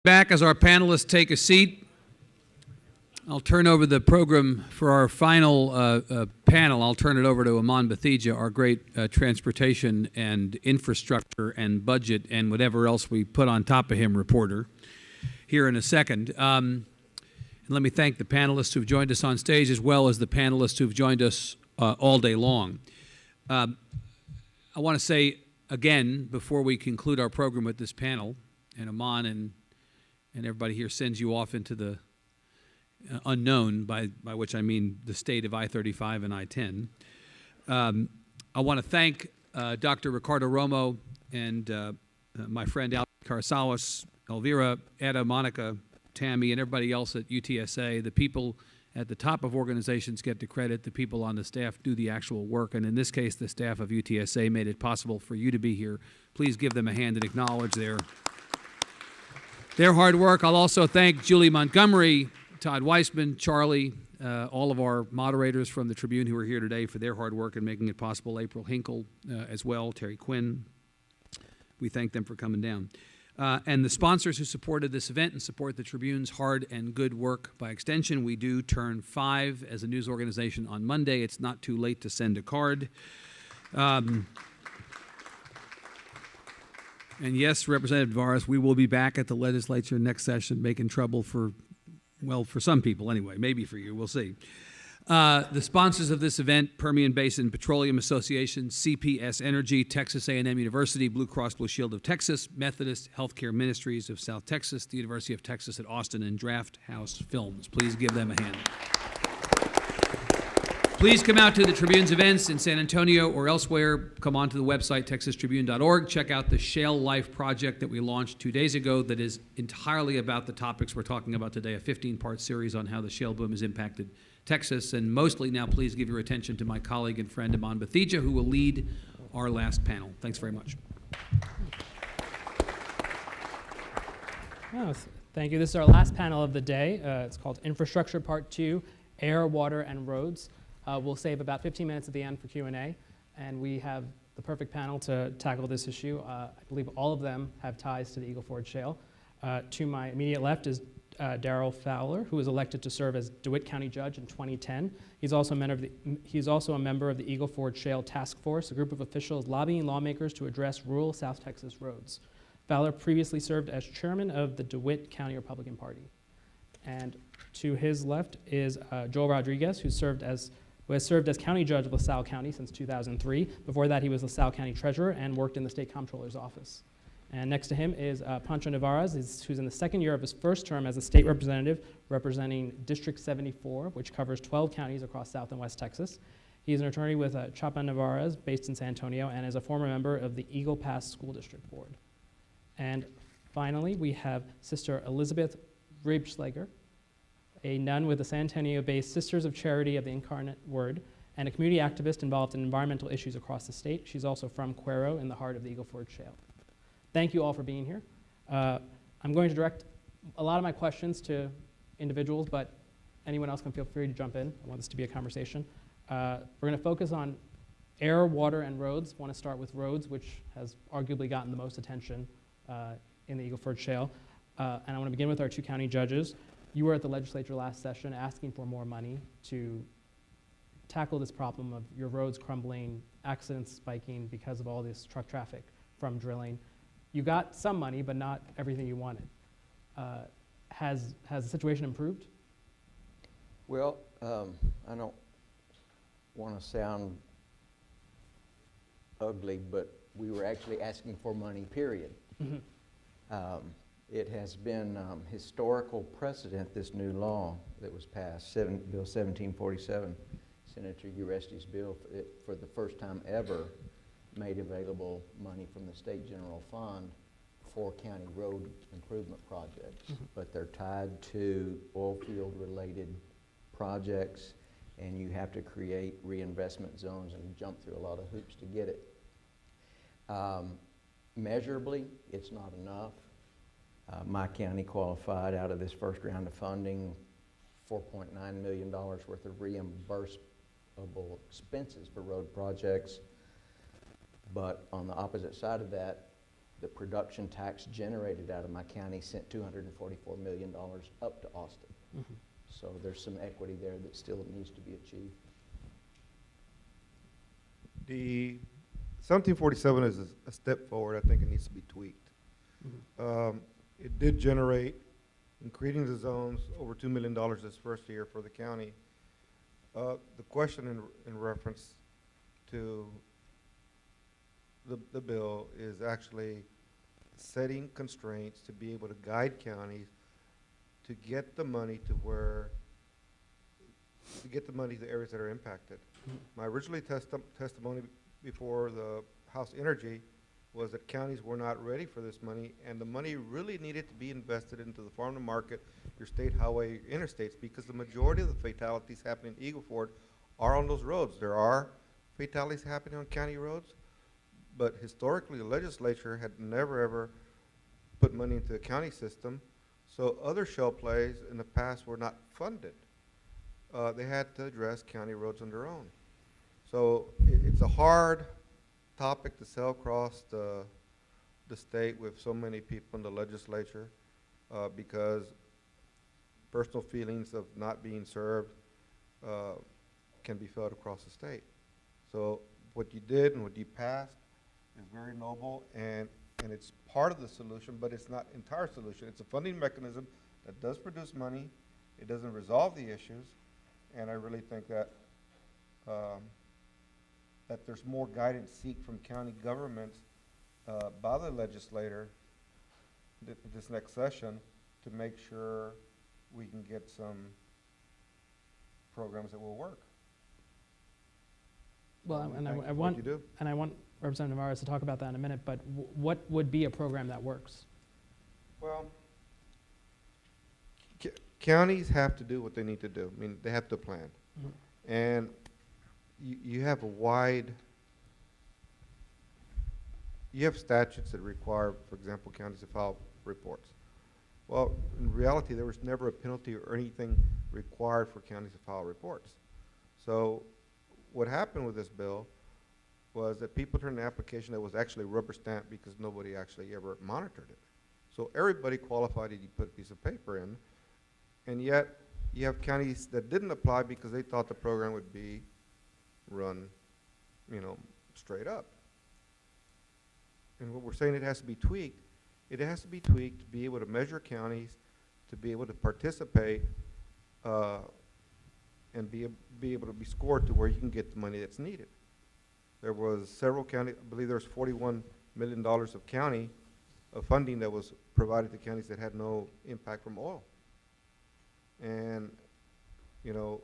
Back as our panelists take a seat, I'll turn over the program for our final panel. I'll turn it over to Aman Bathija, our great transportation and infrastructure and budget and whatever else we put on top of him reporter here in a second. And let me thank the panelists who've joined us on stage as well as the panelists who've joined us all day long. I want to say again, before we conclude our program with this panel, and Aman and everybody here sends you off into the unknown, by which I mean the state of I-35 and I-10. I want to thank Dr. Ricardo Romo and my friend Al Carsalis, Elvira, Etta, Monica, Tammy, and everybody else at UTSA. The people at the top of organizations get the credit. The people on the staff do the actual work. And in this case, the staff of UTSA made it possible for you to be here. Please give them a hand and acknowledge their hard work. I'll also thank Julie Montgomery, Todd Weissman, Charlie, all of our moderators from the Tribune who are here today for their hard work in making it possible. April Hinkle as well, Terry Quinn. We thank them for coming down. And the sponsors who supported this event and support the Tribune's hard and good work. By extension, we do turn 5 as a news organization on Monday. It's not too late to send a card. And yes, Representative Nevarez, we will be back at the legislature next session making trouble for some people anyway, maybe for you, we'll see. The sponsors of this event, Permian Basin Petroleum Association, CPS Energy, Texas A&M University, Blue Cross Blue Shield of Texas, Methodist Healthcare Ministries of South Texas, the University of Texas at Austin, and Draft House Films. Please give them a hand. Please come out to the Tribune's events in San Antonio or elsewhere. Come on to the website, texastribune.org. Check out the Shale Life project that we launched 2 days ago that is entirely about the topics we're talking about today, a 15-part series on how the shale boom has impacted Texas. And mostly now, please give your attention to my colleague and friend, Aman Bathija, who will lead our last panel. Thanks very much. Oh, thank you. This is our last panel of the day. It's called Infrastructure Part 2, Air, Water, and Roads. We'll save about 15 minutes at the end for Q&A, and we have the perfect panel to tackle this issue. I believe all of them have ties to the Eagle Ford Shale. To my immediate left is DARYL FOWLER, who was elected to serve as DeWitt County Judge in 2010. He's also a member of the Eagle Ford Shale Task Force, a group of officials lobbying lawmakers to address rural South Texas roads. FOWLER previously served as chairman of the DeWitt County Republican Party. And to his left is Joel Rodriguez, who has served as county judge of LaSalle County since 2003. Before that, he was LaSalle County treasurer and worked in the state comptroller's office. And next to him is PONCHO NEVÁREZ, who's in the second year of his first term as a state representative representing District 74, which covers 12 counties across South and West Texas. He's an attorney with Chapa NEVÁREZ, based in San Antonio, and is a former member of the Eagle Pass School District Board. And finally, we have Sister Elizabeth RIEBSCHLAEGER, a nun with the San Antonio-based Sisters of Charity of the Incarnate Word, and a community activist involved in environmental issues across the state. She's also from Cuero in the heart of the Eagle Ford Shale. Thank you all for being here. I'm going to direct a lot of my questions to individuals, but anyone else can feel free to jump in. I want this to be a conversation. We're going to focus on air, water, and roads. I want to start with roads, which has arguably gotten the most attention in the Eagle Ford Shale. And I want to begin with our two county judges. You were at the legislature last session asking for more money to tackle this problem of your roads crumbling, accidents spiking because of all this truck traffic from drilling. You got some money, but not everything you wanted. Has the situation improved? Well, I don't want to sound ugly, but we were actually asking for money, period. Mm-hmm. It has been historical precedent, this new law that was passed, Bill 1747, Senator Uresti's bill, for the first time ever made available money from the State General Fund for county road improvement projects. Mm-hmm. But they're tied to oil field related projects, and you have to create reinvestment zones and jump through a lot of hoops to get it. Measurably, it's not enough. My county qualified out of this first round of funding $4.9 million worth of reimbursable expenses for road projects. But on the opposite side of that, the production tax generated out of my county sent $244 million up to Austin. So there's some equity there that still needs to be achieved. The 1747 is a step forward. I think it needs to be tweaked. It did generate, in creating the zones, over $2 million this first year for the county. The question in reference to the bill is actually setting constraints to be able to guide counties to get the money to the areas that are impacted. My original testimony before the House Energy was that counties were not ready for this money, and the money really needed to be invested into the farm to market, your state highway interstates, because the majority of the fatalities happening in Eagle Ford are on those roads. There are fatalities happening on county roads, but historically the legislature had never ever put money into the county system, so other shell plays in the past were not funded. They had to address county roads on their own. So it's a hard topic to sell across the state with so many people in the legislature because personal feelings of not being served can be felt across the state. So what you did and what you passed is very noble, and it's part of the solution, but it's not entire solution. It's a funding mechanism that does produce money. It doesn't resolve the issues, and I really think that that there's more guidance seek from county governments by the legislator this next session to make sure we can get some programs that will work. Well, and I What you do. want Representative Nevarez to talk about that in a minute, but what would be a program that works? Well, counties have to do what they need to do. I mean, they have to plan. And you have a wide, you have statutes that require, for example, counties to file reports. Well, in reality, there was never a penalty or anything required for counties to file reports. So what happened with this bill was that people turned an application that was actually rubber stamped because nobody actually ever monitored it. So everybody qualified that you put a piece of paper in, and yet you have counties that didn't apply because they thought the program would be run, you know, straight up. And what we're saying, it has to be tweaked. It has to be tweaked to be able to measure counties, to be able to participate, and be able to be scored to where you can get the money that's needed. There was several counties, I believe there was $41 million of county funding that was provided to counties that had no impact from oil. And, you know,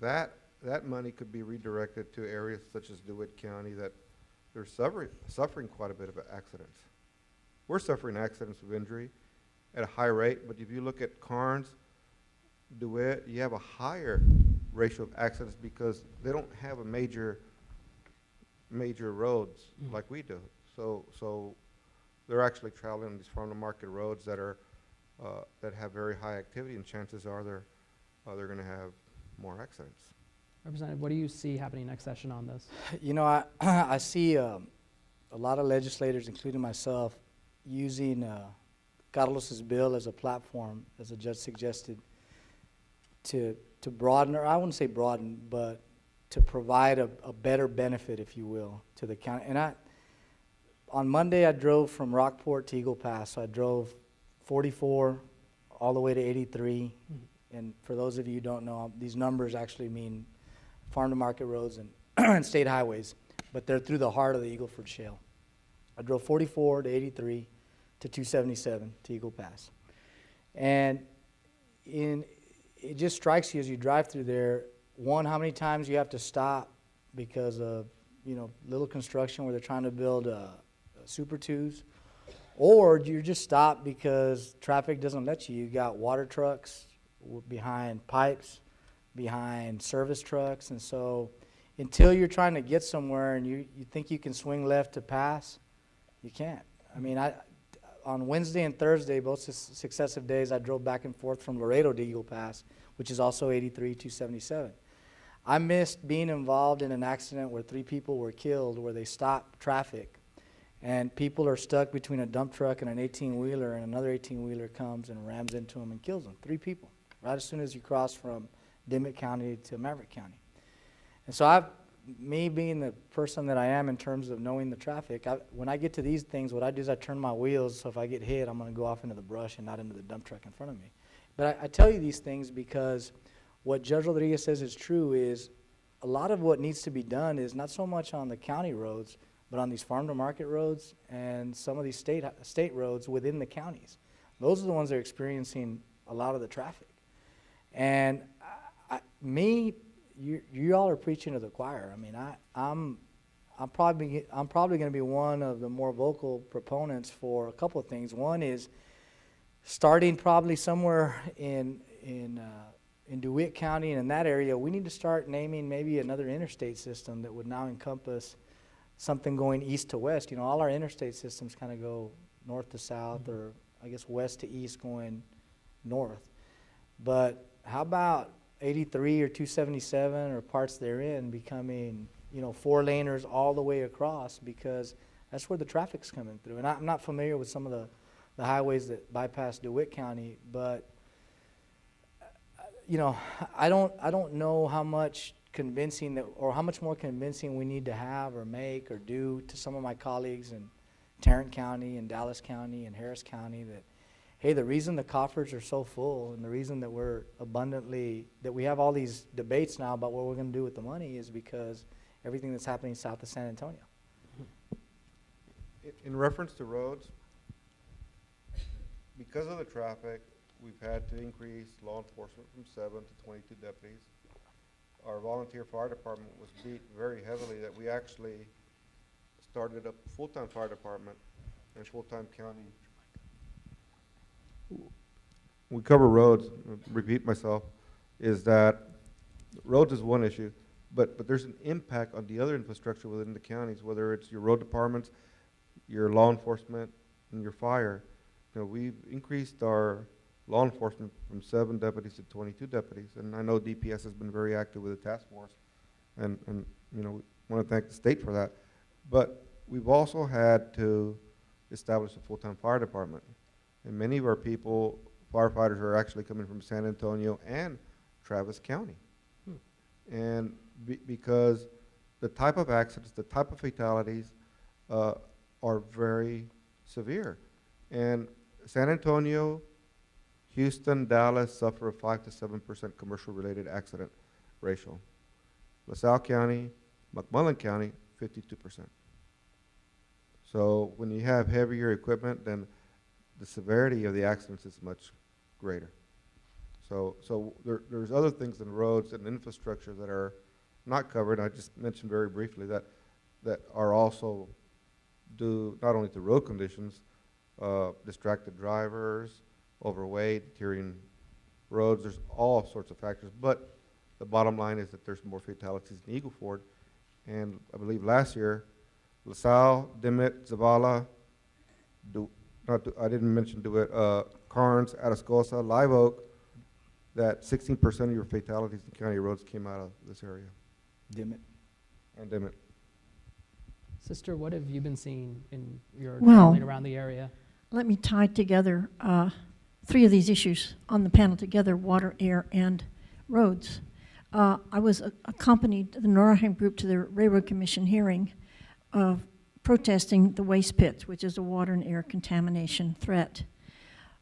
that money could be redirected to areas such as DeWitt County that they're suffering quite a bit of accidents. We're suffering accidents of injury at a high rate, but if you look at Karnes, DeWitt, you have a higher ratio of accidents because they don't have a major roads like we do. So they're actually traveling on these farm to market roads that are that have very high activity, and chances are they're going to have more accidents. Representative, what do you see happening next session on this? You know, I see a lot of legislators, including myself, using Carlos's bill as a platform, as the judge suggested, to broaden, or I wouldn't say broaden, but to provide a better benefit, if you will, to the county. And on Monday, I drove from Rockport to Eagle Pass. So I drove 44 all the way to 83. And for those of you who don't know, these numbers actually mean farm to market roads and state highways, but they're through the heart of the Eagle Ford Shale. I drove 44 to 83 to 277 to Eagle Pass. And it just strikes you as you drive through there, one, how many times you have to stop because of, you know, little construction where they're trying to build super twos, or you're just stopped because traffic doesn't let you. You got water trucks behind pipes, behind service trucks, and so until you're trying to get somewhere and you think you can swing left to pass, you can't. I mean, on Wednesday and Thursday, both successive days, I drove back and forth from Laredo to Eagle Pass, which is also 83, 277. I missed being involved in an accident where 3 people were killed, where they stopped traffic And people are stuck between a dump truck and an 18-wheeler, and another 18-wheeler comes and rams into them and kills them. 3 people, right as soon as you cross from DeWitt County to Maverick County. And so me being the person that I am in terms of knowing the traffic, when I get to these things, what I do is I turn my wheels, so if I get hit, I'm going to go off into the brush and not into the dump truck in front of me. But I tell you these things because what Judge Rodriguez says is true is a lot of what needs to be done is not so much on the county roads, but on these farm-to-market roads and some of these state roads within the counties. Those are the ones that are experiencing a lot of the traffic. And you all are preaching to the choir. I mean, I'm probably going to be one of the more vocal proponents for a couple of things. One is starting probably somewhere in DeWitt County and in that area, we need to start naming maybe another interstate system that would now encompass something going east to west. You know, all our interstate systems kind of go north to south, or I guess west to east going north. But how about 83 or 277 or parts therein becoming, you know, 4-laners all the way across, because that's where the traffic's coming through. And I'm not familiar with some of the highways that bypass DeWitt County, but you know, I don't know how much convincing or how much more convincing we need to have or make or do to some of my colleagues in Tarrant County and Dallas County and Harris County that, hey, the reason the coffers are so full and the reason that that we have all these debates now about what we're going to do with the money is because everything that's happening south of San Antonio. In reference to roads, because of the traffic, we've had to increase law enforcement from 7 to 22 deputies. Our volunteer fire department was beat very heavily that we actually started up a full-time fire department and full-time county. We cover roads, repeat myself, is that roads is one issue, but there's an impact on the other infrastructure within the counties, whether it's your road departments, your law enforcement, and your fire. You know, we've increased our law enforcement from 7 deputies to 22 deputies, and I know DPS has been very active with the task force, and you know, we want to thank the state for that. But we've also had to establish a full-time fire department, and many of our people, firefighters, are actually coming from San Antonio and Travis County. And because the type of accidents, the type of fatalities are very severe. And San Antonio, Houston, Dallas suffer a 5 to 7% commercial-related accident ratio. LaSalle County, McMullen County, 52%. So when you have heavier equipment, then the severity of the accidents is much greater. So there's other things in roads and infrastructure that are not covered. I just mentioned very briefly that are also due not only to road conditions, distracted drivers, overweight, tearing roads. There's all sorts of factors, but the bottom line is that there's more fatalities in Eagle Ford. And I believe last year, LaSalle, DeWitt, Zavala, I didn't mention DeWitt, Carnes, Atascosa, Live Oak, that 16% of your fatalities in county roads came out of this area. DeWitt. And DeWitt. Sister, what have you been seeing in your Well, traveling around the area? Let me tie together 3 of these issues on the panel together: water, air, and roads. I was accompanied the Norheim group to the Railroad Commission hearing protesting the waste pits, which is a water and air contamination threat.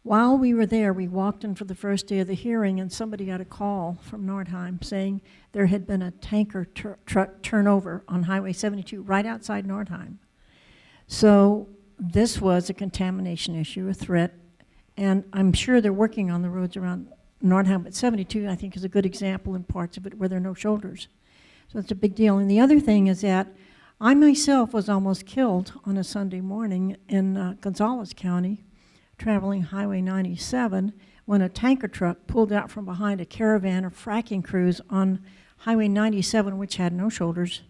While we were there, we walked in for the first day of the hearing, and somebody got a call from Nordheim saying there had been a tanker truck turnover on Highway 72 right outside Nordheim. So this was a contamination issue, a threat, and I'm sure they're working on the roads around Nordheim, but 72 I think is a good example in parts of it where there are no shoulders. So it's a big deal. And the other thing is that I myself was almost killed on a Sunday morning in Gonzales County, traveling Highway 97, when a tanker truck pulled out from behind a caravan of fracking crews on Highway 97, which had no shoulders,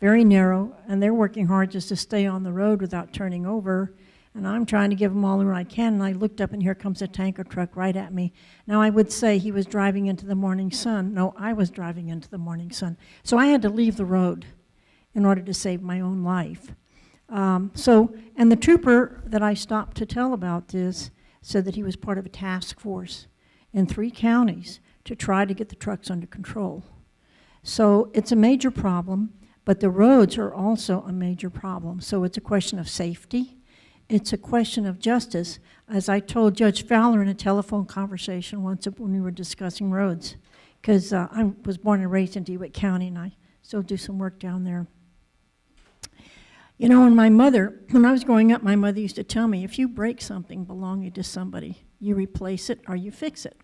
very narrow, and they're working hard just to stay on the road without turning over. And I'm trying to give them all the room I can, and I looked up, and here comes a tanker truck right at me. Now, I would say he was driving into the morning sun. No, I was driving into the morning sun. So I had to leave the road in order to save my own life. And the trooper that I stopped to tell about this said that he was part of a task force in 3 counties to try to get the trucks under control. So it's a major problem, but the roads are also a major problem. So it's a question of safety. It's a question of justice. As I told Judge Fowler in a telephone conversation once when we were discussing roads, because I was born and raised in DeWitt County, and I still do some work down there. You know, when I was growing up, my mother used to tell me, if you break something belonging to somebody, you replace it or you fix it.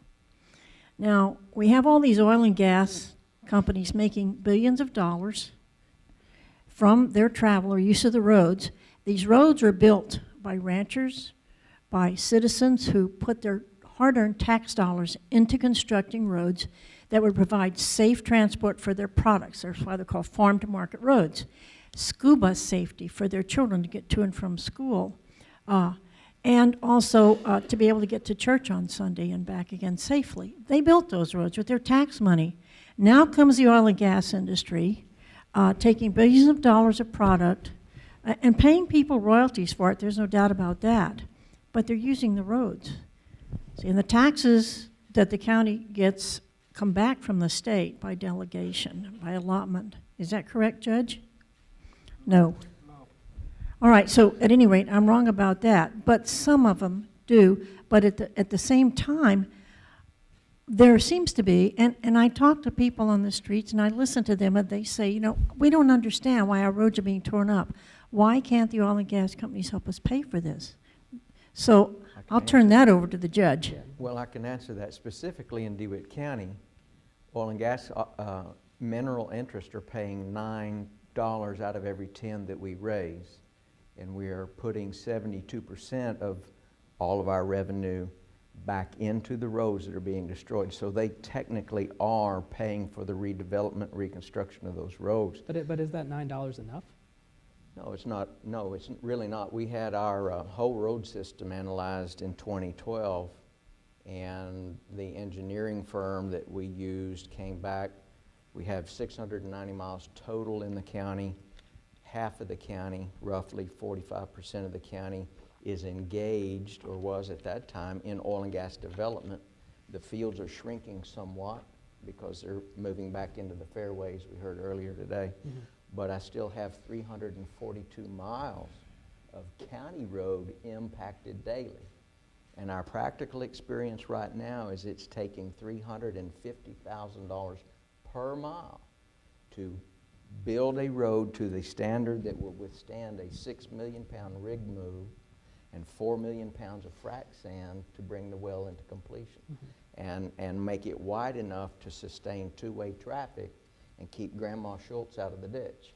Now, we have all these oil and gas companies making billions of dollars from their travel or use of the roads. These roads are built by ranchers, by citizens who put their hard-earned tax dollars into constructing roads that would provide safe transport for their products. That's why they're called farm-to-market roads. Scuba safety for their children to get to and from school, and also to be able to get to church on Sunday and back again safely. They built those roads with their tax money. Now comes the oil and gas industry, taking billions of dollars of product and paying people royalties for it. There's no doubt about that. But they're using the roads. See, and the taxes that the county gets come back from the state by delegation, by allotment. Is that correct, Judge? No. All right, so at any rate, I'm wrong about that, but some of them do. But at the same time, there seems to be, and I talk to people on the streets and I listen to them and they say, you know, we don't understand why our roads are being torn up. Why can't the oil and gas companies help us pay for this? So I'll turn that over to the judge. Well, I can answer that. Specifically in DeWitt County, oil and gas mineral interests are paying $9 out of every 10 that we raise, and we are putting 72% of all of our revenue back into the roads that are being destroyed. So they technically are paying for the redevelopment, reconstruction of those roads. But is that $9 enough? No, it's not. No, it's really not. We had our whole road system analyzed in 2012, and the engineering firm that we used came back. We have 690 miles total in the county. Half of the county, roughly 45% of the county, is engaged, or was at that time, in oil and gas development. The fields are shrinking somewhat because they're moving back into the fairways we heard earlier today. Mm-hmm. But I still have 342 miles of county road impacted daily. And our practical experience right now is it's taking $350,000 per mile to build a road to the standard that will withstand a 6 million pound rig move and 4 million pounds of frac sand to bring the well into completion. Mm-hmm. and make it wide enough to sustain two-way traffic and keep Grandma Schultz out of the ditch.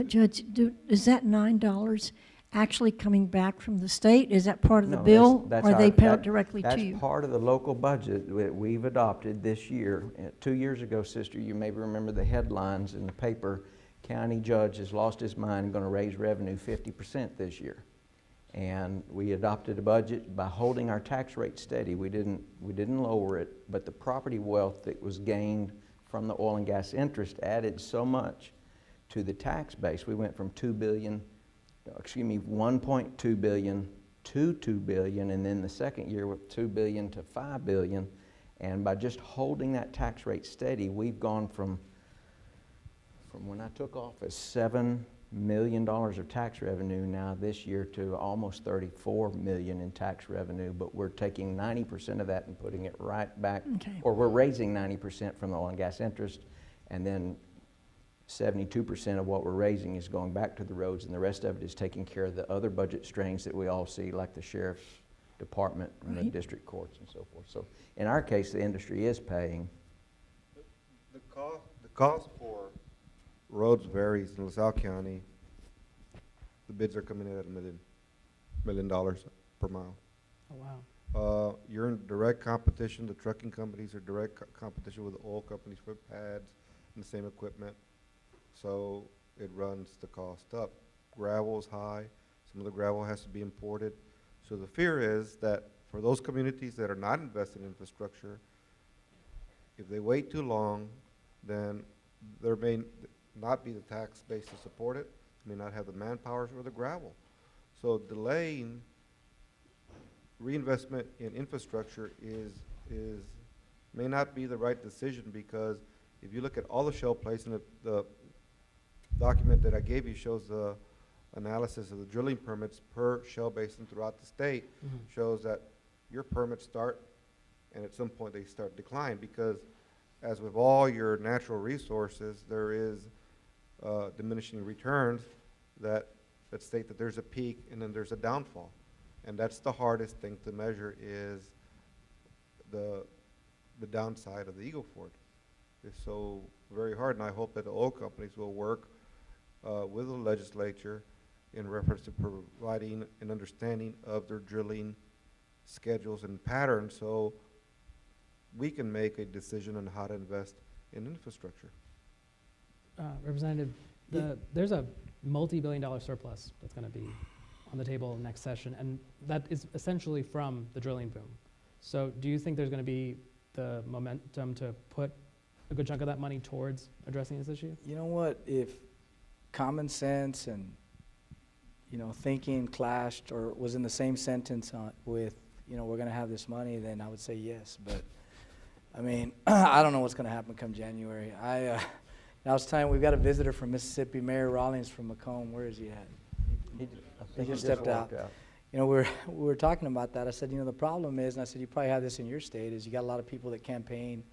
Judge, is that $9 actually coming back from the state? Is that part of the bill, or they pay it directly to you? That's part of the local budget that we've adopted this year. 2 years ago, sister, you may remember the headlines in the paper, county judge has lost his mind and going to raise revenue 50% this year. And we adopted a budget by holding our tax rate steady. We didn't lower it, but the property wealth that was gained from the oil and gas interest added so much to the tax base. We went from 1.2 billion to 2 billion, and then the second year with 2 billion to 5 billion. And by just holding that tax rate steady, we've gone from when I took office, $7 million of tax revenue now this year to almost 34 million in tax revenue, but we're taking 90% of that and putting it right back, or we're raising 90% from the oil and gas interest, and then 72% of what we're raising is going back to the roads, and the rest of it is taking care of the other budget strains that we all see, like the sheriff's department and the district courts and so forth. So in our case, the industry is paying. The cost for roads varies in LaSalle County. The bids are coming in at $1 million per mile. Oh, wow. You're in direct competition. The trucking companies are direct competition with the oil companies for pads and the same equipment. So it runs the cost up. Gravel is high. Some of the gravel has to be imported. So the fear is that for those communities that are not invested in infrastructure, if they wait too long, then there may not be the tax base to support it, may not have the manpower or the gravel. So delaying reinvestment in infrastructure may not be the right decision, because if you look at all the shale plays, and the document that I gave you shows the analysis of the drilling permits per shale basin throughout the state, shows that your permits start, and at some point they start decline, because as with all your natural resources, there is diminishing returns that state that there's a peak and then there's a downfall. And that's the hardest thing to measure, is the downside of the Eagle Ford. It's so very hard, and I hope that the oil companies will work with the legislature in reference to providing an understanding of their drilling schedules and patterns, so we can make a decision on how to invest in infrastructure. Representative, there's a multi-billion-dollar surplus that's going to be on the table next session, and that is essentially from the drilling boom. So do you think there's going to be the momentum to put a good chunk of that money towards addressing this issue? You know what, if common sense and, you know, thinking clashed or was in the same sentence with, you know, we're going to have this money, then I would say yes. But I mean, I don't know what's going to happen come January. I was telling you, we've got a visitor from Mississippi, Mayor Rawlings from Macomb. Where is he at? He just stepped out. You know, we were talking about that. I said, you know, the problem is, and I said, you probably have this in your state, is you got a lot of people that campaign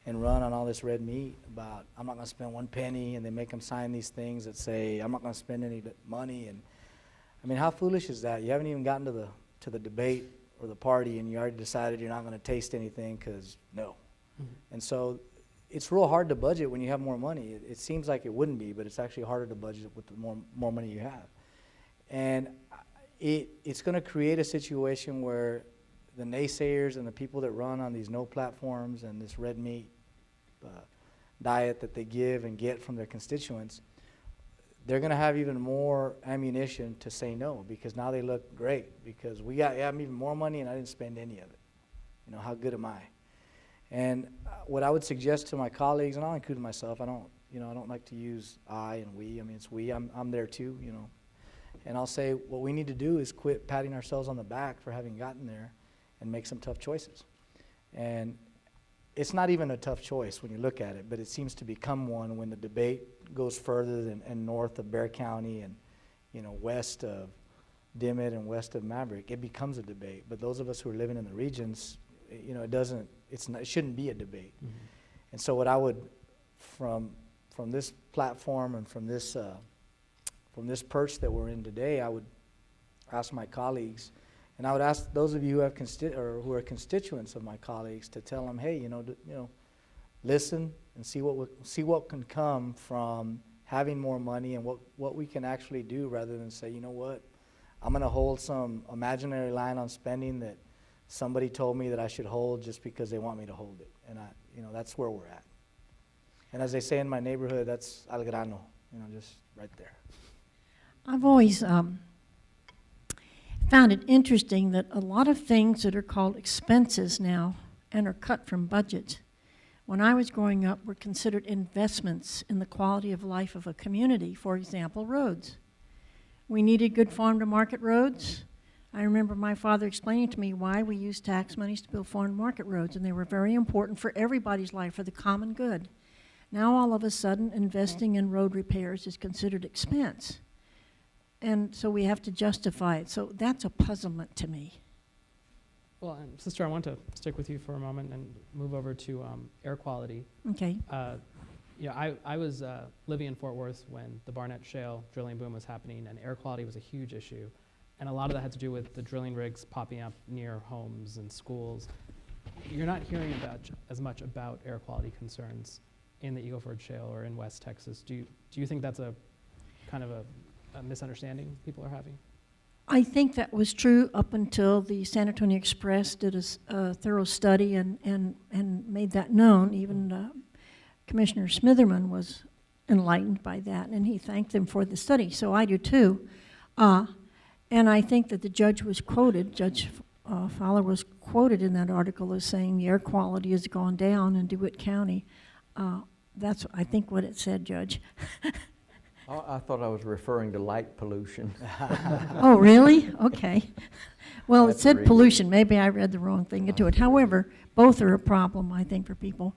and run on all this red meat about, I'm not going to spend one penny, and they make them sign these things that say, I'm not going to spend any money. And I mean, how foolish is that? You haven't even gotten to the debate or the party, and you already decided you're not going to taste anything because no. And so it's real hard to budget when you have more money. It seems like it wouldn't be, but it's actually harder to budget with the more money you have. And it's going to create a situation where the naysayers and the people that run on these no platforms and this red meat diet that they give and get from their constituents, they're going to have even more ammunition to say no, because now they look great, because we got even more money and I didn't spend any of it. You know, how good am I? And what I would suggest to my colleagues, and I'll include myself, I don't like to use I and we. I mean, it's we. I'm there too, you know. And I'll say what we need to do is quit patting ourselves on the back for having gotten there and make some tough choices. And it's not even a tough choice when you look at it, but it seems to become one when the debate goes further than and north of Bexar County and, you know, west of Dimmitt and west of Maverick. It becomes a debate. But those of us who are living in the regions, you know, it shouldn't be a debate. And so what I would, from this platform and from this perch that we're in today, I would ask my colleagues, and I would ask those of you who have who are constituents of my colleagues, to tell them, hey, you know, listen and see what can come from having more money and what we can actually do, rather than say, you know what, I'm going to hold some imaginary line on spending that somebody told me that I should hold just because they want me to hold it. And that's where we're at. And as they say in my neighborhood, that's al grano, you know, just right there. I've always found it interesting that a lot of things that are called expenses now and are cut from budget, when I was growing up, were considered investments in the quality of life of a community. For example, roads. We needed good farm-to-market roads. I remember my father explaining to me why we used tax monies to build farm-to-market roads, and they were very important for everybody's life, for the common good. Now, all of a sudden, investing in road repairs is considered expense. And so we have to justify it. So that's a puzzlement to me. Well, Sister, I want to stick with you for a moment and move over to air quality. Okay. I was living in Fort Worth when the Barnett Shale drilling boom was happening, and air quality was a huge issue. And a lot of that had to do with the drilling rigs popping up near homes and schools. You're not hearing as much about air quality concerns in the Eagle Ford Shale or in West Texas. Do you think that's a kind of a misunderstanding people are having? I think that was true up until the San Antonio Express did a thorough study and made that known. Even Commissioner Smitherman was enlightened by that, and he thanked them for the study. So I do too. And I think that the judge was quoted, Judge Fowler was quoted in that article as saying the air quality has gone down in DeWitt County. That's, I think, what it said, Judge. I thought I was referring to light pollution. Oh, really? Okay. Well, it That's said very pollution. Maybe I read the wrong thing into it. However, both are a problem, I think, for people.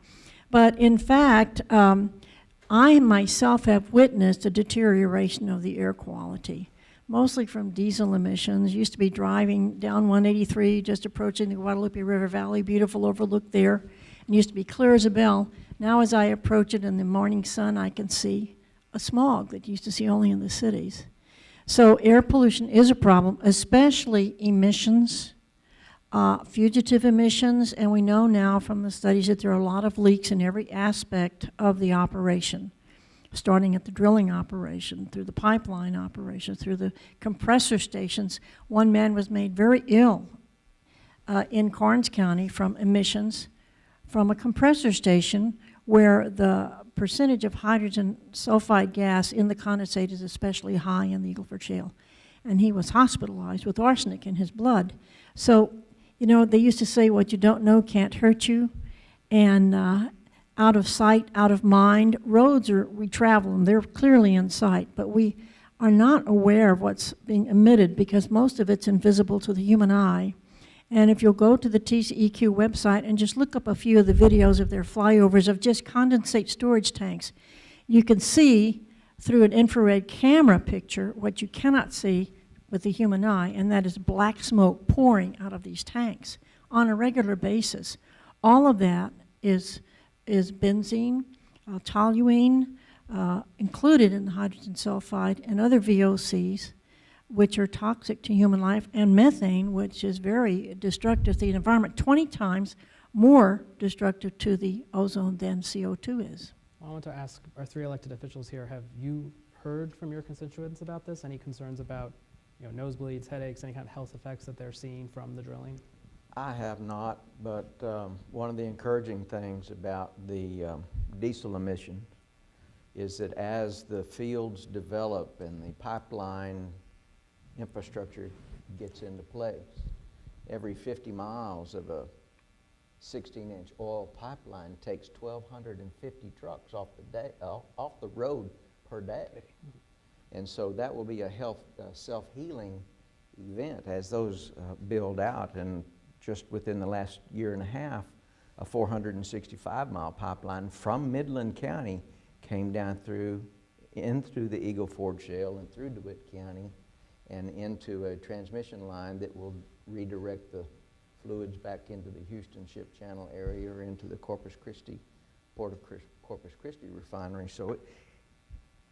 But in fact, I myself have witnessed a deterioration of the air quality, mostly from diesel emissions. Used to be driving down 183, just approaching the Guadalupe River Valley, beautiful overlook there, and used to be clear as a bell. Now as I approach it in the morning sun, I can see a smog that you used to see only in the cities. So air pollution is a problem, especially emissions, fugitive emissions, and we know now from the studies that there are a lot of leaks in every aspect of the operation, starting at the drilling operation, through the pipeline operation, through the compressor stations. One man was made very ill in Karnes County from emissions from a compressor station where the percentage of hydrogen sulfide gas in the condensate is especially high in the Eagle Ford Shale. And he was hospitalized with arsenic in his blood. So, you know, they used to say what you don't know can't hurt you. And out of sight, out of mind. Roads we travel them, they're clearly in sight, but we are not aware of what's being emitted because most of it's invisible to the human eye. And if you'll go to the TCEQ website and just look up a few of the videos of their flyovers of just condensate storage tanks, you can see through an infrared camera picture what you cannot see with the human eye, and that is black smoke pouring out of these tanks on a regular basis. All of that is benzene, toluene, included in the hydrogen sulfide, and other VOCs, which are toxic to human life, and methane, which is very destructive to the environment, 20 times more destructive to the ozone than CO2 is. I want to ask our three elected officials here, have you heard from your constituents about this? Any concerns about, you know, nosebleeds, headaches, any kind of health effects that they're seeing from the drilling? I have not, but one of the encouraging things about the diesel emissions is that as the fields develop and the pipeline infrastructure gets into place, every 50 miles of a 16-inch oil pipeline takes 1,250 trucks off the road per day. And so that will be a self-healing event as those build out. And just within the last year and a half, a 465-mile pipeline from Midland County came down in through the Eagle Ford Shale and through DeWitt County and into a transmission line that will redirect the fluids back into the Houston Ship Channel area or into the Port of Corpus Christi refinery. So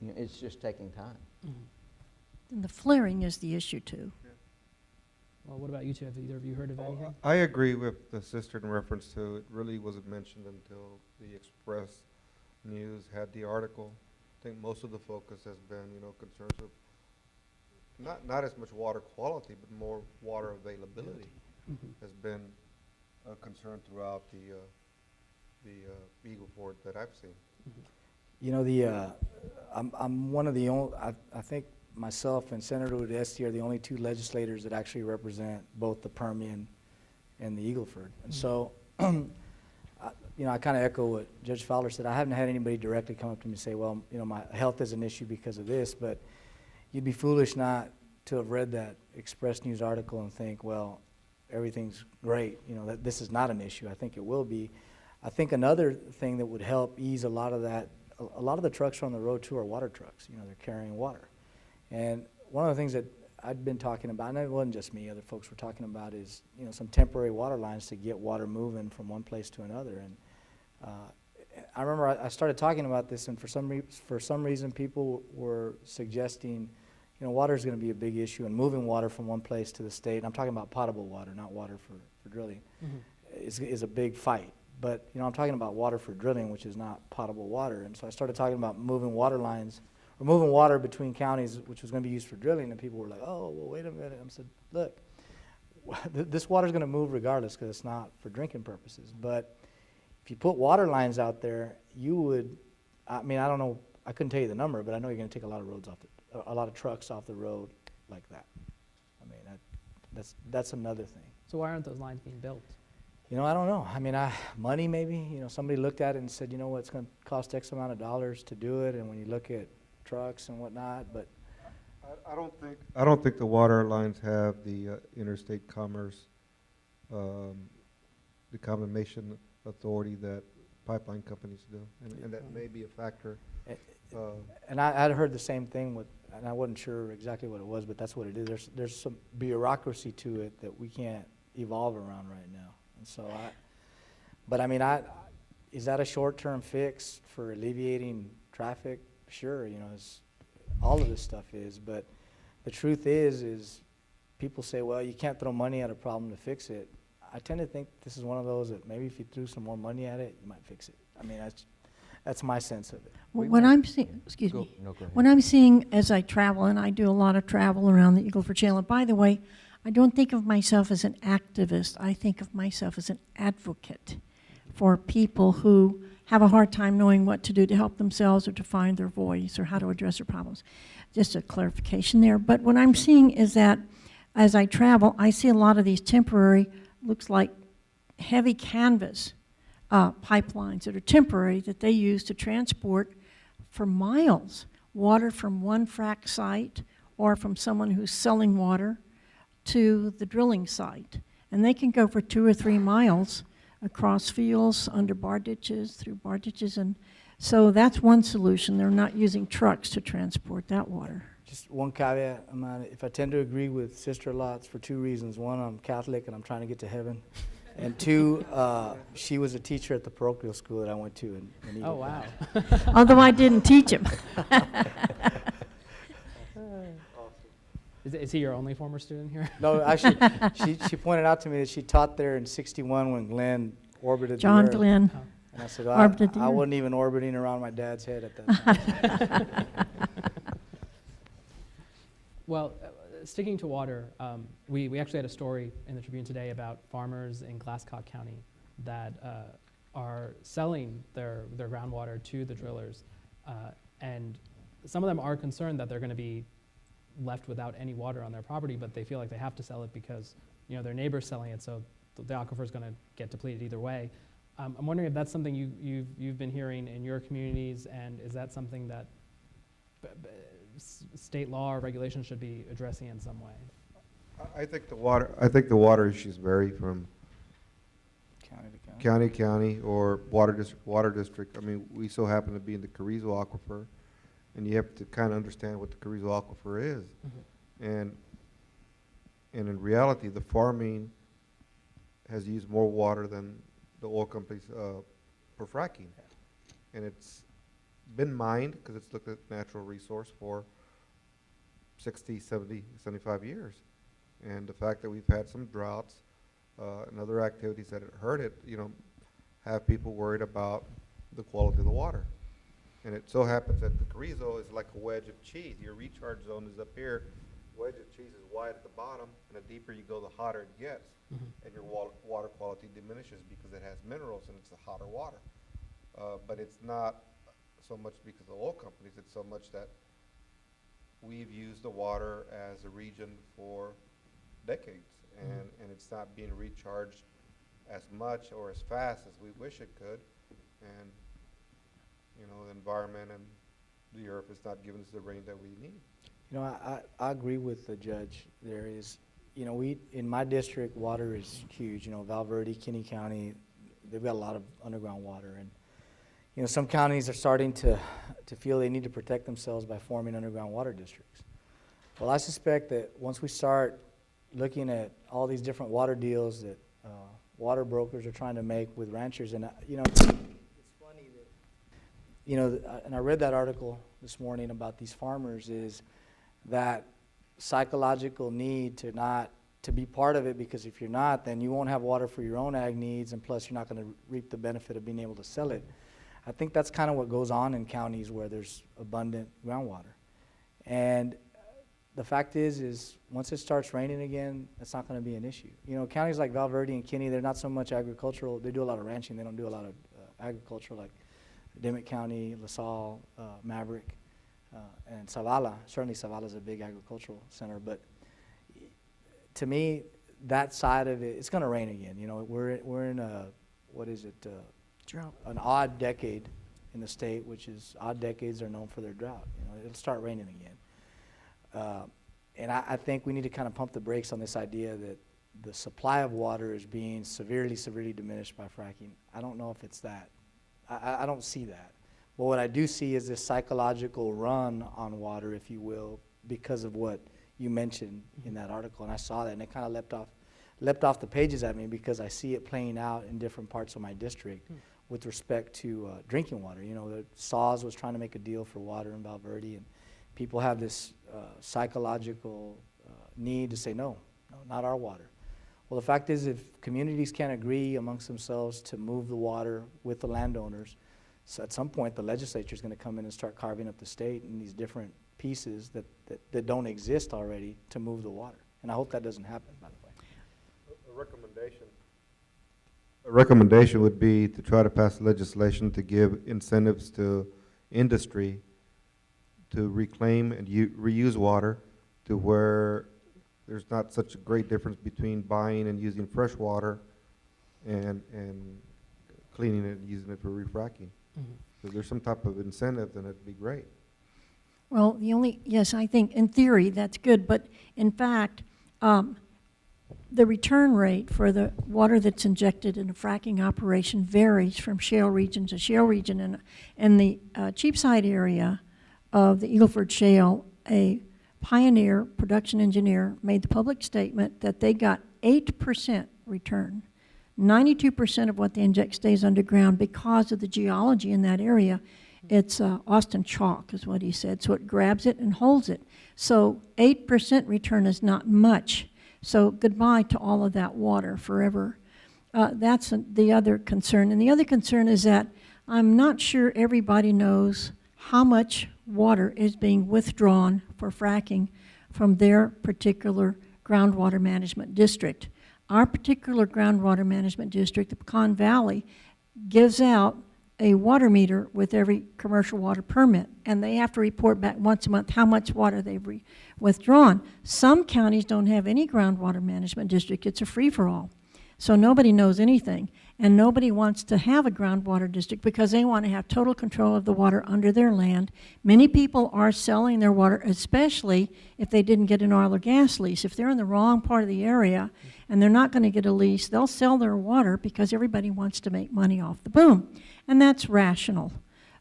it's just taking time. Mm-hmm. And the flaring is the issue too. Well, what about you two? Have either of you heard of anything? I agree with the sister in reference to it really wasn't mentioned until the Express News had the article. I think most of the focus has been, you know, concerns of not as much water quality, but more water availability has been a concern throughout the Eagle Ford that I've seen. You know, I'm one of the only, I think myself and Senator Udesti are the only two legislators that actually represent both the Permian and the Eagle Ford. And so, you know, I kind of echo what Judge Fowler said. I haven't had anybody directly come up to me and say, well, you know, my health is an issue because of this, but you'd be foolish not to have read that Express News article and think, well, everything's great, you know, that this is not an issue. I think it will be. I think another thing that would help ease a lot of that, a lot of the trucks on the road too are water trucks. You know, they're carrying water. And one of the things that I'd been talking about, and it wasn't just me, other folks were talking about, is, you know, some temporary water lines to get water moving from one place to another. And I remember I started talking about this, and for some reason people were suggesting, you know, water is going to be a big issue, and moving water from one place to the state, and I'm talking about potable water, not water for drilling, is a big fight. But, you know, I'm talking about water for drilling, which is not potable water. And so I started talking about moving water lines, or moving water between counties, which was going to be used for drilling, and people were like, oh, well, wait a minute. I said, look, this water is going to move regardless because it's not for drinking purposes. But if you put water lines out there, you would, I mean, I don't know, I couldn't tell you the number, but I know you're going to take a lot of trucks off the road like that. I mean, that's another thing. So why aren't those lines being built? You know, I don't know. I mean, money maybe. You know, somebody looked at it and said, you know what, it's going to cost X amount of dollars to do it. And when you look at trucks and whatnot, but I don't think the water lines have the interstate commerce, the condemnation authority that pipeline companies do, and that may be a factor. And I'd heard the same thing with, and I wasn't sure exactly what it was, but that's what it is. There's some bureaucracy to it that we can't evolve around right now. And so but I mean, is that a short-term fix for alleviating traffic? Sure, you know, all of this stuff is, but the truth is people say, well, you can't throw money at a problem to fix it. I tend to think this is one of those that maybe if you threw some more money at it, you might fix it. I mean, that's my sense of it. When I'm seeing, excuse me, No, go ahead. when I'm seeing as I travel, and I do a lot of travel around the Eagle Ford Channel, by the way, I don't think of myself as an activist. I think of myself as an advocate for people who have a hard time knowing what to do to help themselves or to find their voice or how to address their problems. Just a clarification there. But what I'm seeing is that as I travel, I see a lot of these temporary, looks like heavy canvas pipelines that are temporary that they use to transport for miles water from one frac site or from someone who's selling water to the drilling site. And they can go for 2 or 3 miles across fields, under bar ditches, through bar ditches. And so that's one solution. They're not using trucks to transport that water. Just one caveat, if I tend to agree with Sister Lots for 2 reasons. One, I'm Catholic and I'm trying to get to heaven. And 2, she was a teacher at the parochial school that I went to in Eagle. Oh, wow. Although I didn't teach him. Is he your only former student here? No, actually, she pointed out to me that she taught there in '61 when Glenn orbited John the Earth. Glenn. And I said, orbited the I Earth. wasn't even orbiting around my dad's head at that time. Well, sticking to water, we actually had a story in the Tribune today about farmers in Glasscock County that are selling their groundwater to the drillers. And some of them are concerned that they're going to be left without any water on their property, but they feel like they have to sell it because, you know, their neighbor's selling it, so the aquifer is going to get depleted either way. I'm wondering if that's something you've been hearing in your communities, and is that something that state law or regulation should be addressing in some way? I think the water issues vary from County to county. county, or water district. I mean, we so happen to be in the Carrizo Aquifer, and you have to kind of understand what the Carrizo Aquifer is. And in reality, the farming has used more water than the oil companies for fracking. And it's been mined, because it's looked at natural resource for 60, 70, 75 years. And the fact that we've had some droughts and other activities that hurt it, you know, have people worried about the quality of the water. And it so happens that the Carrizo is like a wedge of cheese. Your recharge zone is up here. Wedge of cheese is wide at the bottom, and the deeper you go, the hotter it gets. And your water quality diminishes because it has minerals and it's a hotter water. But it's not so much because of the oil companies, it's so much that we've used the water as a region for decades, and it's not being recharged as much or as fast as we wish it could. And you know, the environment and the earth is not giving us the rain that we need. You know, I agree with the judge. There is, you know, in my district, water is huge. You know, Val Verde, Kinney County, they've got a lot of underground water. And, you know, some counties are starting to feel they need to protect themselves by forming underground water districts. Well, I suspect that once we start looking at all these different water deals that water brokers are trying to make with ranchers, and, you know, it's funny that, you know, and I read that article this morning about these farmers, is that psychological need to be part of it, because if you're not, then you won't have water for your own ag needs, and plus you're not going to reap the benefit of being able to sell it. I think that's kind of what goes on in counties where there's abundant groundwater. And the fact is once it starts raining again, it's not going to be an issue. You know, counties like Val Verde and Kinney, they're not so much agricultural. They do a lot of ranching. They don't do a lot of agriculture, like DeWitt County, LaSalle, Maverick, and Zavala. Certainly Zavala is a big agricultural center, but to me, that side of it, it's going to rain again. You know, we're in a, what is it, Drought. an odd decade in the state, which is odd decades are known for their drought. You know, it'll start raining again. And I think we need to kind of pump the brakes on this idea that the supply of water is being severely, severely diminished by fracking. I don't know if it's that. I don't see that. But what I do see is this psychological run on water, if you will, because of what you mentioned in that article. And I saw that, and it kind of leapt off the pages at me because I see it playing out in different parts of my district with respect to drinking water. You know, the SAWS was trying to make a deal for water in Valverde, and people have this psychological need to say, no, not our water. Well, the fact is, if communities can't agree amongst themselves to move the water with the landowners, so at some point the legislature is going to come in and start carving up the state in these different pieces that don't exist already to move the water. And I hope that doesn't happen, by the way. A recommendation would be to try to pass legislation to give incentives to industry to reclaim and reuse water to where there's not such a great difference between buying and using fresh water and cleaning it and using it for refracking. So if there's some type of incentive, then it'd be great. Well, yes, I think in theory that's good, but in fact, the return rate for the water that's injected in a fracking operation varies from shale region to shale region. And in the Cheapside area of the Eagle Ford Shale, a pioneer production engineer made the public statement that they got 8% return. 92% of what they inject stays underground because of the geology in that area. It's Austin chalk is what he said, so it grabs it and holds it. So 8% return is not much. So goodbye to all of that water forever. That's the other concern. And the other concern is that I'm not sure everybody knows how much water is being withdrawn for fracking from their particular groundwater management district. Our particular groundwater management district, the Pecan Valley, gives out a water meter with every commercial water permit, and they have to report back once a month how much water they've withdrawn. Some counties don't have any groundwater management district. It's a free-for-all. So nobody knows anything, and nobody wants to have a groundwater district because they want to have total control of the water under their land. Many people are selling their water, especially if they didn't get an oil or gas lease. If they're in the wrong part of the area and they're not going to get a lease, they'll sell their water because everybody wants to make money off the boom, and that's rational.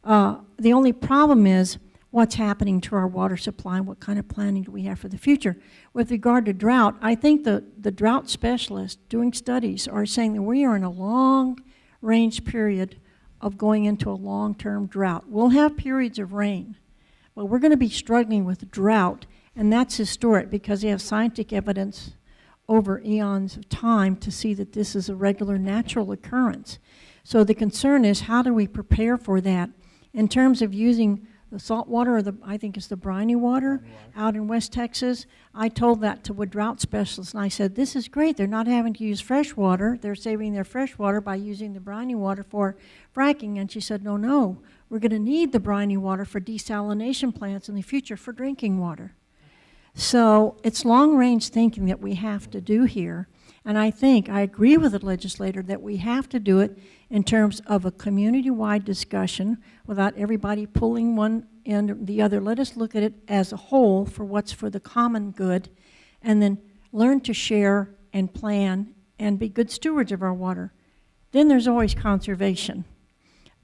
The only problem is what's happening to our water supply and what kind of planning do we have for the future. With regard to drought, I think the drought specialists doing studies are saying that we are in a long-range period of going into a long-term drought. We'll have periods of rain, but we're going to be struggling with drought, and that's historic because they have scientific evidence over eons of time to see that this is a regular natural occurrence. So the concern is how do we prepare for that in terms of using the salt water, or I think it's the briny water out in West Texas. I told that to a drought specialist, and I said, this is great. They're not having to use fresh water. They're saving their fresh water by using the briny water for fracking. And she said, no, we're going to need the briny water for desalination plants in the future for drinking water. So it's long-range thinking that we have to do here. And I agree with the legislator that we have to do it in terms of a community-wide discussion without everybody pulling one end or the other. Let us look at it as a whole for what's for the common good, and then learn to share and plan and be good stewards of our water. Then there's always conservation.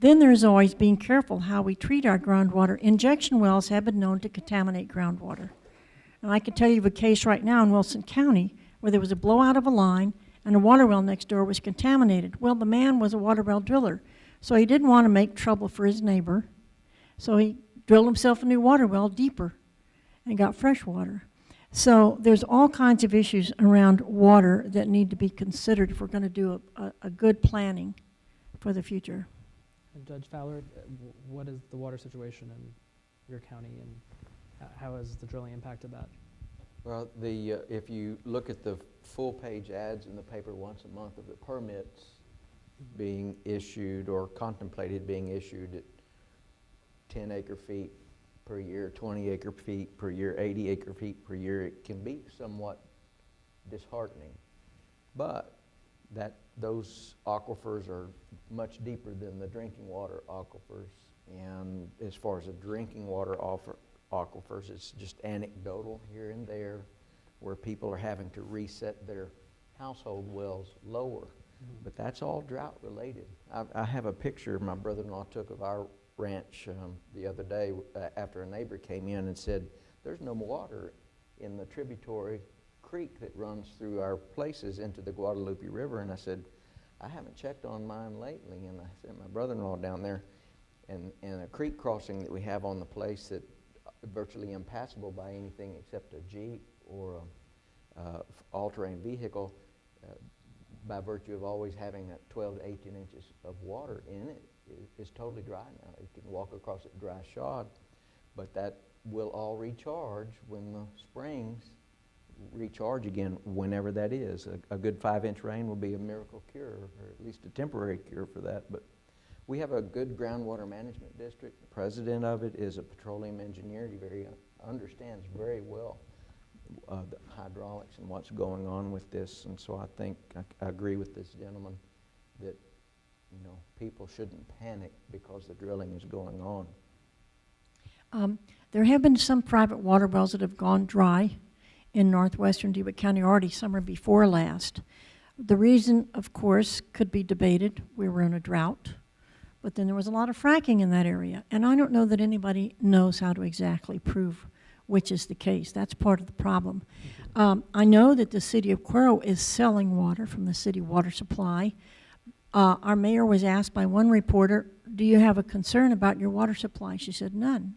Then there's always being careful how we treat our groundwater. Injection wells have been known to contaminate groundwater. And I can tell you of a case right now in Wilson County where there was a blowout of a line and a water well next door was contaminated. Well, the man was a water well driller, so he didn't want to make trouble for his neighbor, so he drilled himself a new water well deeper and got fresh water. So there's all kinds of issues around water that need to be considered if we're going to do a good planning for the future. And Judge Fowler, what is the water situation in your county, and how has the drilling impacted that? Well, if you look at the full-page ads in the paper once a month of the permits being issued or contemplated being issued at 10 acre-feet per year, 20 acre-feet per year, 80 acre-feet per year, it can be somewhat disheartening. But those aquifers are much deeper than the drinking water aquifers And as far as the drinking water aquifers, it's just anecdotal here and there where people are having to reset their household wells lower. But that's all drought related. I have a picture my brother-in-law took of our ranch the other day after a neighbor came in and said, there's no more water in the tributary creek that runs through our places into the Guadalupe River. And I said, I haven't checked on mine lately. And I sent my brother-in-law down there, and a creek crossing that we have on the place that virtually impassable by anything except a Jeep or a all-terrain vehicle, by virtue of always having that 12 to 18 inches of water in it, is totally dry now. You can walk across it dry shod, but that will all recharge when the springs recharge again, whenever that is. A good 5-inch rain will be a miracle cure, or at least a temporary cure for that. But we have a good groundwater management district. The president of it is a petroleum engineer. He understands very well the hydraulics and what's going on with this. And so I think I agree with this gentleman that, you know, people shouldn't panic because the drilling is going on. There have been some private water wells that have gone dry in northwestern DeWitt County already summer before last. The reason, of course, could be debated. We were in a drought, but then there was a lot of fracking in that area. And I don't know that anybody knows how to exactly prove which is the case. That's part of the problem. I know that the city of Cuero is selling water from the city water supply. Our mayor was asked by one reporter, do you have a concern about your water supply? She said, none.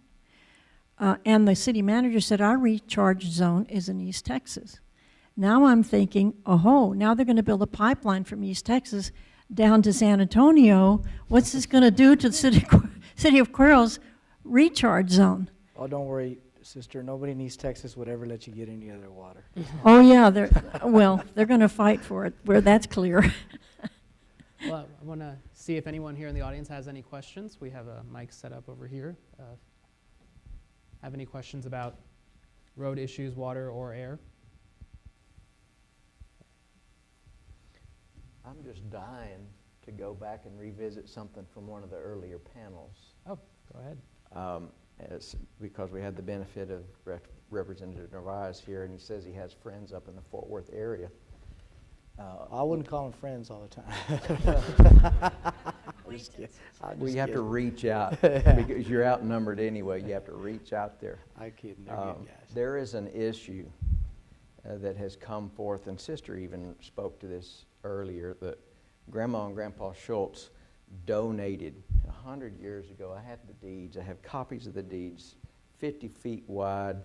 And the city manager said, our recharge zone is in East Texas. Now I'm thinking, oh, now they're going to build a pipeline from East Texas down to San Antonio. What's this going to do to the city of Cuero's recharge zone? Oh, don't worry, sister. Nobody in East Texas would ever let you get any other water. Oh, yeah. They're going to fight for it, where that's clear. Well, I want to see if anyone here in the audience has any questions. We have a mic set up over here. Have any questions about road issues, water or air? I'm just dying to go back and revisit something from one of the earlier panels. Oh, go ahead. Because we had the benefit of Representative NEVÁREZ here, and he says he has friends up in the Fort Worth area. I wouldn't call them friends all the time. Well, you have to reach out because you're outnumbered anyway. You have to reach out there. I kid, they're good guys. There is an issue that has come forth, and Sister even spoke to this earlier, that Grandma and Grandpa Schultz donated 100 years ago. I have the deeds. I have copies of the deeds, 50 feet wide,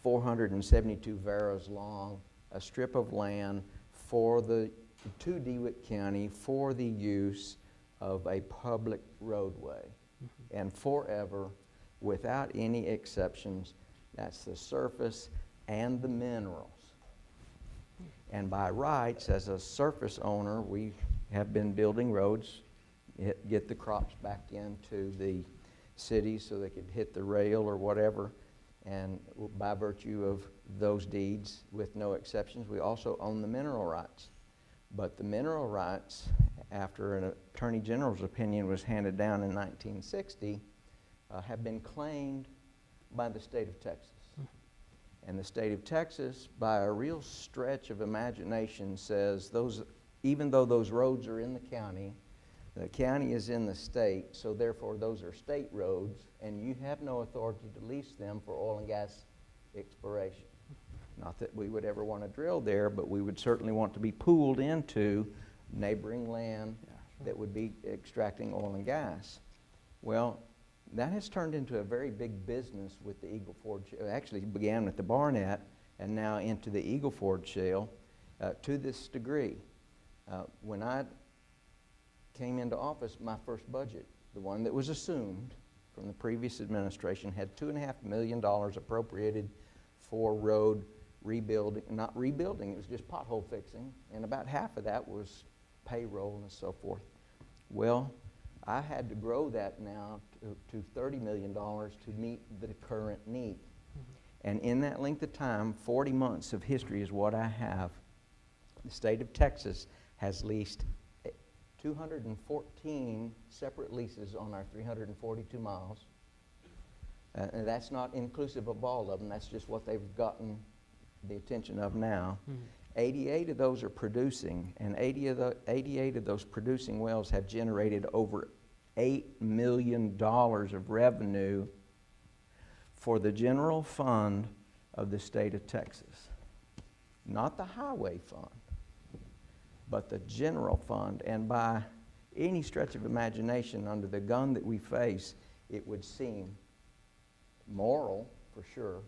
472 varas long, a strip of land to DeWitt County for the use of a public roadway. And forever, without any exceptions, that's the surface and the minerals. And by rights, as a surface owner, we have been building roads, get the crops back into the city so they could hit the rail or whatever. And by virtue of those deeds, with no exceptions, we also own the mineral rights. But the mineral rights, after an Attorney General's opinion was handed down in 1960, have been claimed by the state of Texas. And the state of Texas, by a real stretch of imagination, says even though those roads are in the county is in the state, so therefore those are state roads, and you have no authority to lease them for oil and gas exploration. Not that we would ever want to drill there, but we would certainly want to be pooled into neighboring land that would be extracting oil and gas. Well, that has turned into a very big business with the Eagle Ford Shale. It actually began with the Barnett and now into the Eagle Ford Shale to this degree. When I came into office, my first budget, the one that was assumed from the previous administration, had $2.5 million appropriated for road rebuilding, not rebuilding, it was just pothole fixing, and about half of that was payroll and so forth. Well, I had to grow that now to $30 million to meet the current need. And in that length of time, 40 months of history is what I have. The state of Texas has leased 214 separate leases on our 342 miles. And that's not inclusive of all of them. That's just what they've gotten the attention of now. 88 of those are producing, and 88 of those producing wells have generated over $8 million of revenue for the general fund of the state of Texas. Not the highway fund, but the general fund. And by any stretch of imagination, under the gun that we face, it would seem moral, for sure,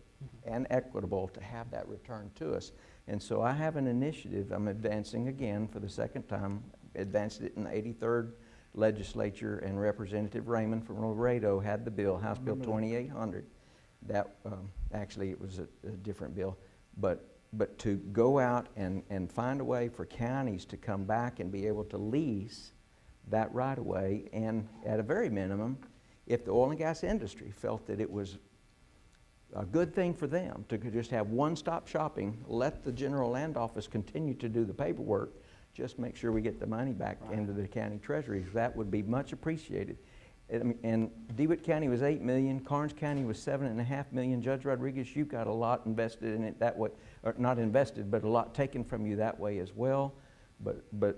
and equitable to have that return to us. And so I have an initiative I'm advancing again for the second time, advanced it in the 83rd legislature, and Representative Raymond from Laredo had the bill, House Bill 2800. That, actually it was a different bill, but to go out and find a way for counties to come back and be able to lease that right of way, and at a very minimum, if the oil and gas industry felt that it was a good thing for them to just have one-stop shopping, let the General Land Office continue to do the paperwork, just make sure we get the money back into the county treasuries. That would be much appreciated. And DeWitt County was $8 million, Karnes County was $7.5 million. Judge Rodriguez, you got a lot invested in it that way, or not invested, but a lot taken from you that way as well. But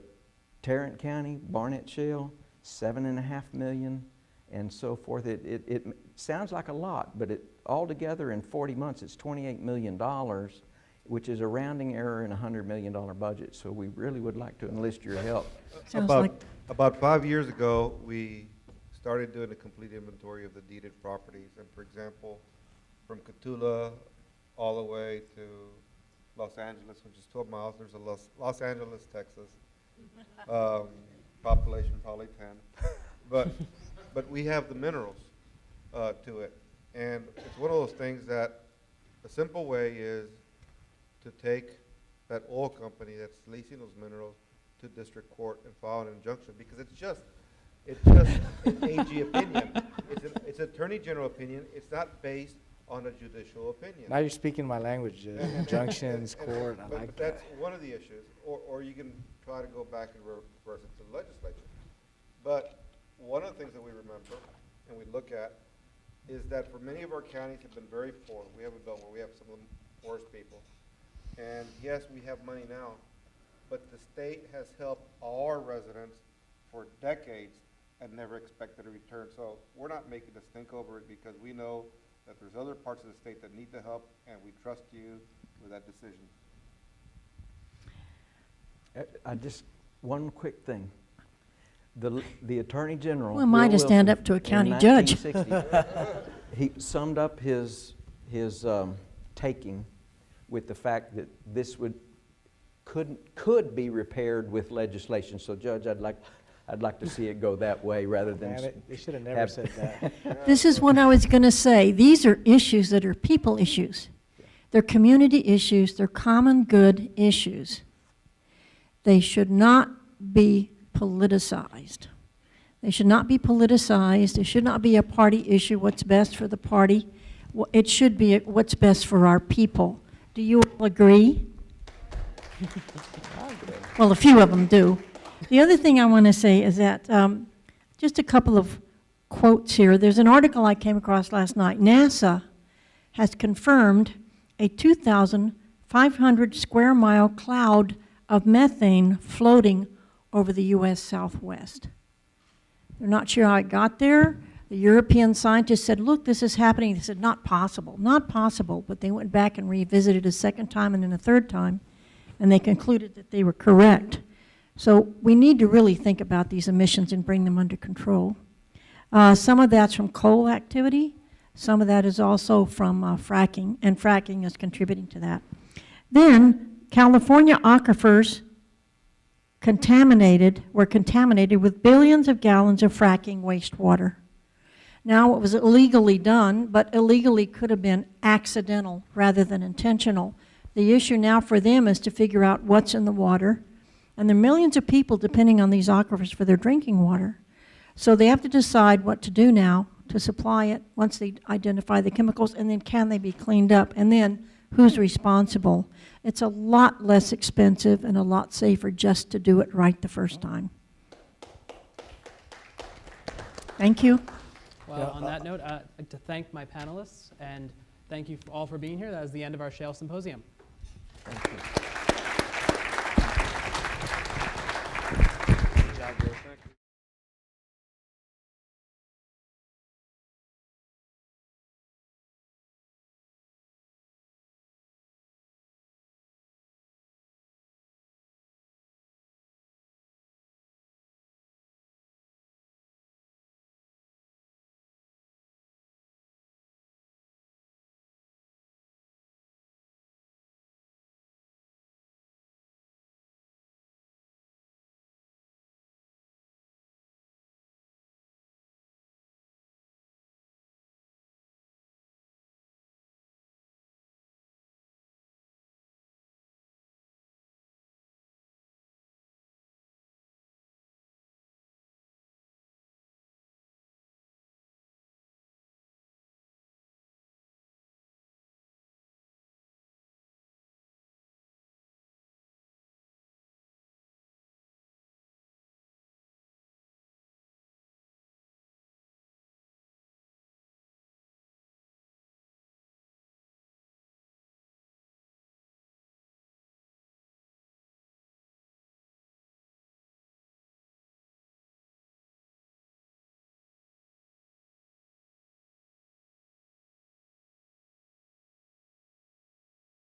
Tarrant County, Barnett Shale, $7.5 million, and so forth. It sounds like a lot, but altogether in 40 months, it's $28 million, which is a rounding error in a $100 million budget. So we really would like to enlist your help. About 5 years ago, we started doing a complete inventory of the deeded properties. And for example, from Cotulla all the way to Los Angeles, which is 12 miles, there's a Los Angeles, Texas. Population probably 10. But we have the minerals to it. And it's one of those things that the simple way is to take that oil company that's leasing those minerals to district court and file an injunction, because it's just an AG opinion. It's an attorney general opinion. It's not based on a judicial opinion. Now you're speaking my language, injunctions, court, I like But that. that's one of the issues, or you can try to go back and reverse it to the legislature. But one of the things that we remember and we look at is that for many of our counties have been very poor. We have a Belmore, we have some of the poorest people. And yes, we have money now, but the state has helped our residents for decades and never expected a return. So we're not making us think over it, because we know that there's other parts of the state that need the help, and we trust you with that decision. One quick thing. The Attorney General, Who am I Bill to stand Wilson, up to a in county judge? 1960, he summed up his taking with the fact that this could be repaired with legislation. So, Judge, I'd like to see it go that way rather than. Man, they should have never said that. This is what I was going to say. These are issues that are people issues. They're community issues. They're common good issues. They should not be politicized. They should not be politicized. It should not be a party issue, what's best for the party. It should be what's best for our people. Do you all agree? Well, a few of them do. The other thing I want to say is that just a couple of quotes here. There's an article I came across last night. NASA has confirmed a 2,500 square mile cloud of methane floating over the U.S. Southwest. They're not sure how it got there. The European scientists said, look, this is happening. They said, not possible, not possible. But they went back and revisited a second time and then a third time, and they concluded that they were correct. So we need to really think about these emissions and bring them under control. Some of that's from coal activity. Some of that is also from fracking, and fracking is contributing to that. Then California aquifers were contaminated with billions of gallons of fracking wastewater. Now, it was illegally done, but illegally could have been accidental rather than intentional. The issue now for them is to figure out what's in the water, and there are millions of people depending on these aquifers for their drinking water. So they have to decide what to do now to supply it once they identify the chemicals, and then can they be cleaned up, and then who's responsible. It's a lot less expensive and a lot safer just to do it right the first time. Thank you. Well, Yeah, on that note, I'd like to thank my panelists and thank you all for being here. That is the end of our Shale Symposium. Thank you.